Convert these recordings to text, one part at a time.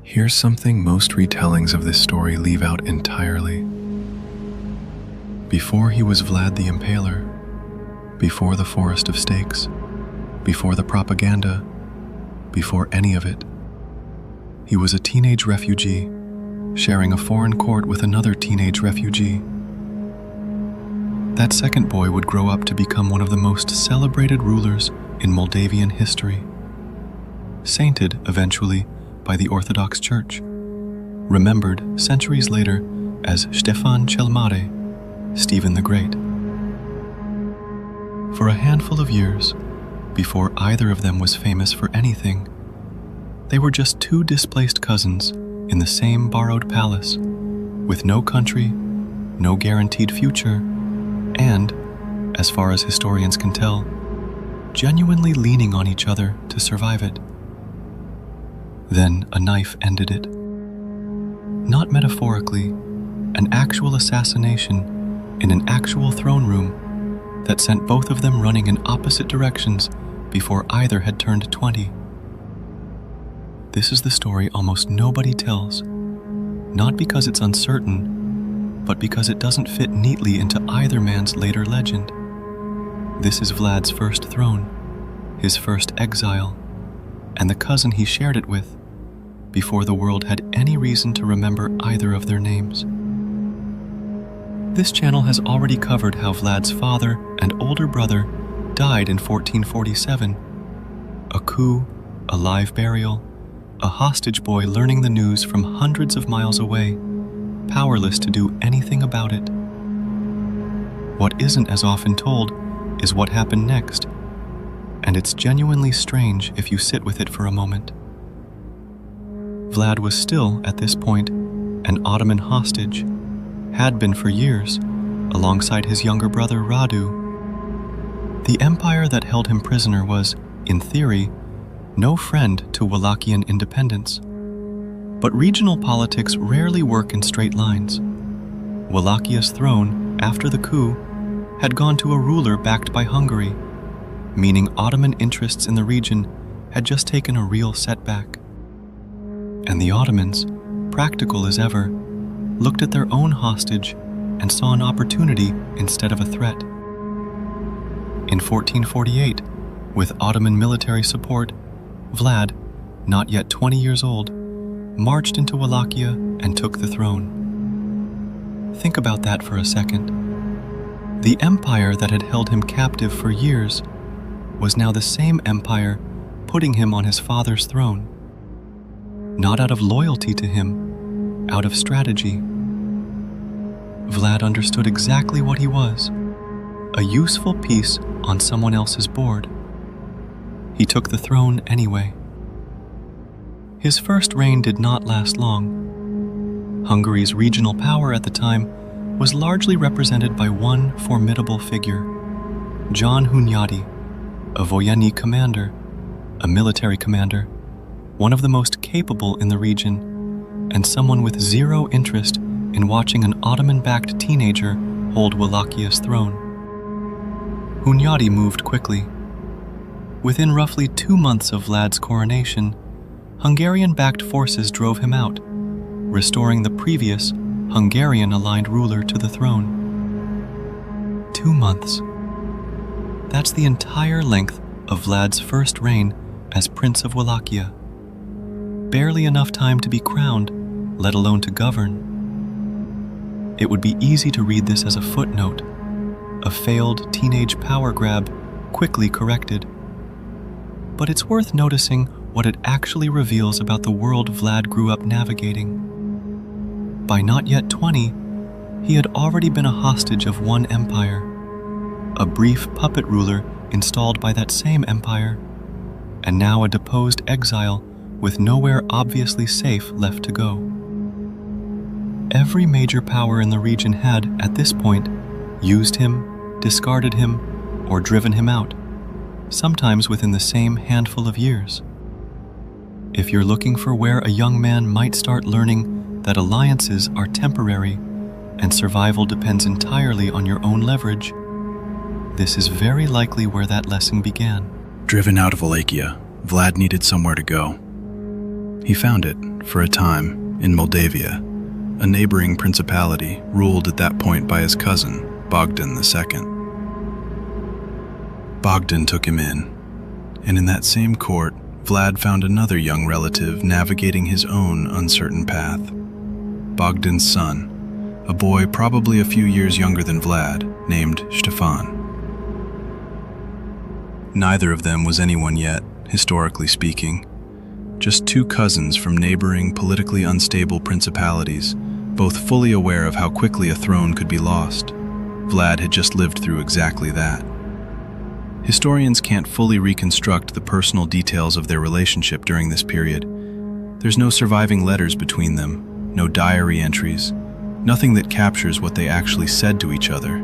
Here's something most retellings of this story leave out entirely. Before he was Vlad the Impaler, before the Forest of Stakes, before the propaganda, before any of it, he was a teenage refugee, sharing a foreign court with another teenage refugee. That second boy would grow up to become one of the most celebrated rulers in Moldavian history, sainted eventually by the Orthodox Church, remembered centuries later as Ștefan cel Mare, Stephen the Great. For a handful of years, before either of them was famous for anything, they were just two displaced cousins in the same borrowed palace, with no country, no guaranteed future, and, as far as historians can tell, genuinely leaning on each other to survive it. Then a knife ended it. Not metaphorically, an actual assassination in an actual throne room that sent both of them running in opposite directions before either had turned 20. This is the story almost nobody tells, not because it's uncertain, but because it doesn't fit neatly into either man's later legend. This is Vlad's first throne, his first exile, and the cousin he shared it with, before the world had any reason to remember either of their names. This channel has already covered how Vlad's father and older brother died in 1447, a coup, a live burial, a hostage boy learning the news from hundreds of miles away, powerless to do anything about it. What isn't as often told is what happened next, and it's genuinely strange if you sit with it for a moment. Vlad was still, at this point, an Ottoman hostage, had been for years, alongside his younger brother Radu. The empire that held him prisoner was, in theory, no friend to Wallachian independence. But regional politics rarely work in straight lines. Wallachia's throne, after the coup, had gone to a ruler backed by Hungary, meaning Ottoman interests in the region had just taken a real setback. And the Ottomans, practical as ever, looked at their own hostage and saw an opportunity instead of a threat. In 1448, with Ottoman military support, Vlad, not yet 20 years old, marched into Wallachia and took the throne. Think about that for a second. The empire that had held him captive for years was now the same empire putting him on his father's throne. Not out of loyalty to him, out of strategy. Vlad understood exactly what he was, a useful piece on someone else's board. He took the throne anyway. His first reign did not last long. Hungary's regional power at the time was largely represented by one formidable figure, John Hunyadi, a voyeni commander, a military commander, one of the most capable in the region, and someone with zero interest in watching an Ottoman-backed teenager hold Wallachia's throne. Hunyadi moved quickly. Within roughly 2 months of Vlad's coronation, Hungarian-backed forces drove him out, restoring the previous Hungarian-aligned ruler to the throne. 2 months. That's the entire length of Vlad's first reign as Prince of Wallachia. Barely enough time to be crowned, let alone to govern. It would be easy to read this as a footnote, a failed teenage power grab quickly corrected. But it's worth noticing what it actually reveals about the world Vlad grew up navigating. By not yet 20, he had already been a hostage of one empire, a brief puppet ruler installed by that same empire, and now a deposed exile with nowhere obviously safe left to go. Every major power in the region had, at this point, used him, discarded him, or driven him out, sometimes within the same handful of years. If you're looking for where a young man might start learning that alliances are temporary and survival depends entirely on your own leverage, this is very likely where that lesson began. Driven out of Wallachia, Vlad needed somewhere to go. He found it for a time, in Moldavia, a neighboring principality ruled at that point by his cousin, Bogdan II. Bogdan took him in, and in that same court, Vlad found another young relative navigating his own uncertain path. Bogdan's son, a boy probably a few years younger than Vlad, named Ștefan. Neither of them was anyone yet, historically speaking. Just two cousins from neighboring, politically unstable principalities, both fully aware of how quickly a throne could be lost. Vlad had just lived through exactly that. Historians can't fully reconstruct the personal details of their relationship during this period. There's no surviving letters between them, no diary entries, nothing that captures what they actually said to each other.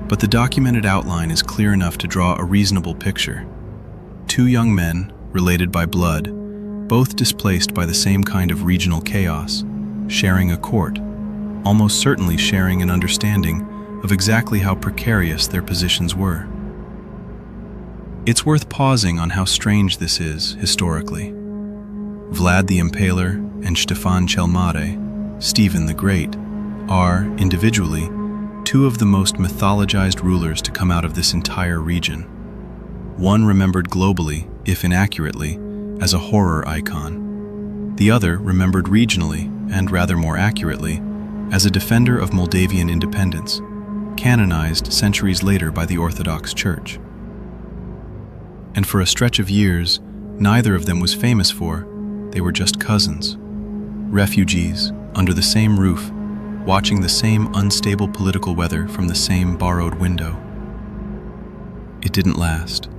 But the documented outline is clear enough to draw a reasonable picture. Two young men, related by blood, both displaced by the same kind of regional chaos, sharing a court, almost certainly sharing an understanding of exactly how precarious their positions were. It's worth pausing on how strange this is, historically. Vlad the Impaler and Ștefan cel Mare, Stephen the Great, are, individually, two of the most mythologized rulers to come out of this entire region. One remembered globally, if inaccurately, as a horror icon. The other remembered regionally, and rather more accurately, as a defender of Moldavian independence, canonized centuries later by the Orthodox Church. And for a stretch of years, neither of them was famous for, they were just cousins. Refugees, under the same roof, watching the same unstable political weather from the same borrowed window. It didn't last.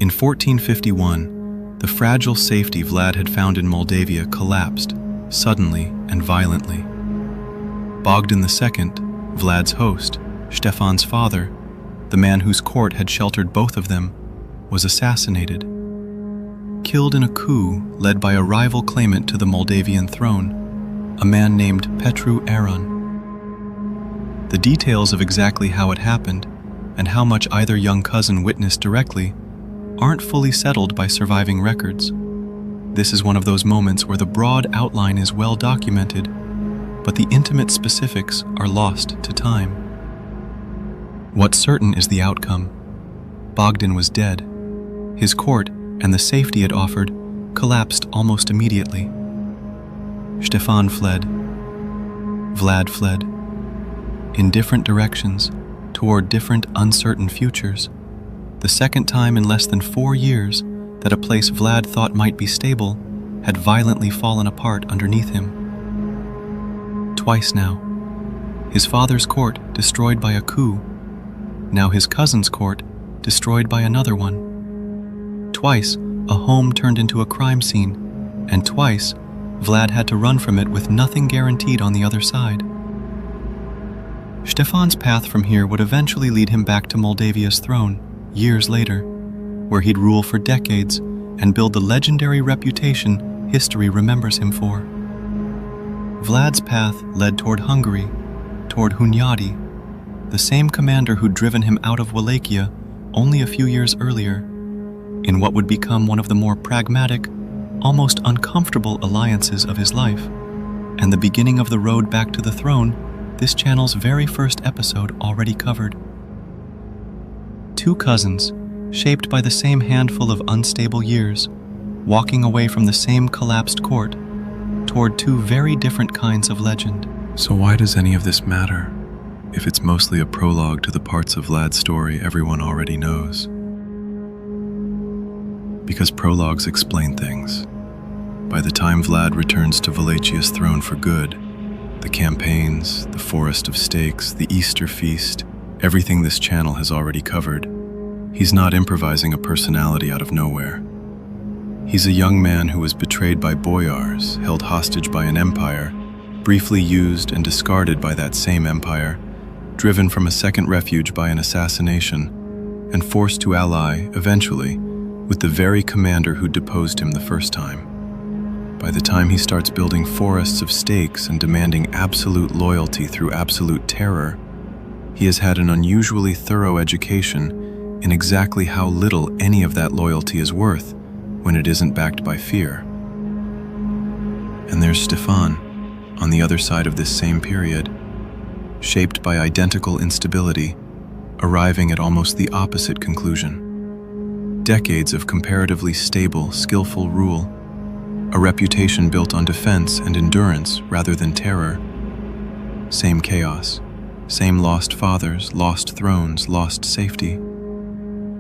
In 1451, the fragile safety Vlad had found in Moldavia collapsed, suddenly and violently. Bogdan II, Vlad's host, Ștefan's father, the man whose court had sheltered both of them, was assassinated. Killed in a coup led by a rival claimant to the Moldavian throne, a man named Petru Aron. The details of exactly how it happened, and how much either young cousin witnessed directly, aren't fully settled by surviving records. This is one of those moments where the broad outline is well documented, but the intimate specifics are lost to time. What's certain is the outcome. Bogdan was dead. His court and the safety it offered collapsed almost immediately. Ștefan fled. Vlad fled. In different directions, toward different uncertain futures. The second time in less than 4 years that a place Vlad thought might be stable had violently fallen apart underneath him. Twice now. His father's court destroyed by a coup. Now his cousin's court destroyed by another one. Twice, a home turned into a crime scene, and twice, Vlad had to run from it with nothing guaranteed on the other side. Ștefan's path from here would eventually lead him back to Moldavia's throne, years later, where he'd rule for decades and build the legendary reputation history remembers him for. Vlad's path led toward Hungary, toward Hunyadi, the same commander who'd driven him out of Wallachia only a few years earlier, in what would become one of the more pragmatic, almost uncomfortable alliances of his life, and the beginning of the road back to the throne this channel's very first episode already covered. Two cousins, shaped by the same handful of unstable years, walking away from the same collapsed court, toward two very different kinds of legend. So why does any of this matter, if it's mostly a prologue to the parts of Vlad's story everyone already knows? Because prologues explain things. By the time Vlad returns to Wallachia's throne for good, the campaigns, the forest of stakes, the Easter feast, everything this channel has already covered, he's not improvising a personality out of nowhere. He's a young man who was betrayed by boyars, held hostage by an empire, briefly used and discarded by that same empire, driven from a second refuge by an assassination, and forced to ally, eventually, with the very commander who deposed him the first time. By the time he starts building forests of stakes and demanding absolute loyalty through absolute terror, he has had an unusually thorough education in exactly how little any of that loyalty is worth when it isn't backed by fear. And there's Ștefan, on the other side of this same period, shaped by identical instability, arriving at almost the opposite conclusion. Decades of comparatively stable, skillful rule, a reputation built on defense and endurance rather than terror. Same chaos, same lost fathers, lost thrones, lost safety.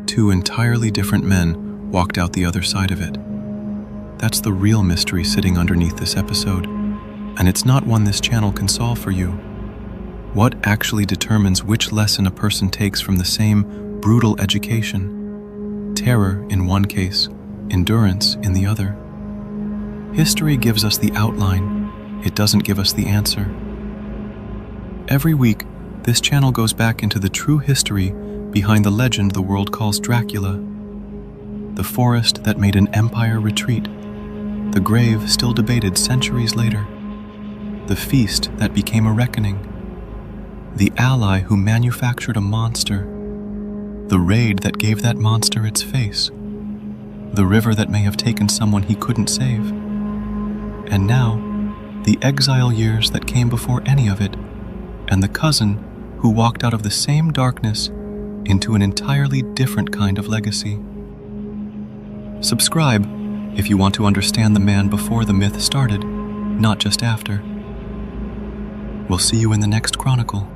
Two entirely different men walked out the other side of it. That's the real mystery sitting underneath this episode, and it's not one this channel can solve for you. What actually determines which lesson a person takes from the same brutal education? Terror in one case, endurance in the other. History gives us the outline, it doesn't give us the answer. Every week, this channel goes back into the true history behind the legend the world calls Dracula. The forest that made an empire retreat, the grave still debated centuries later, the feast that became a reckoning, the ally who manufactured a monster, the raid that gave that monster its face, the river that may have taken someone he couldn't save, and now, the exile years that came before any of it, and the cousin who walked out of the same darkness into an entirely different kind of legacy. Subscribe if you want to understand the man before the myth started, not just after. We'll see you in the next chronicle.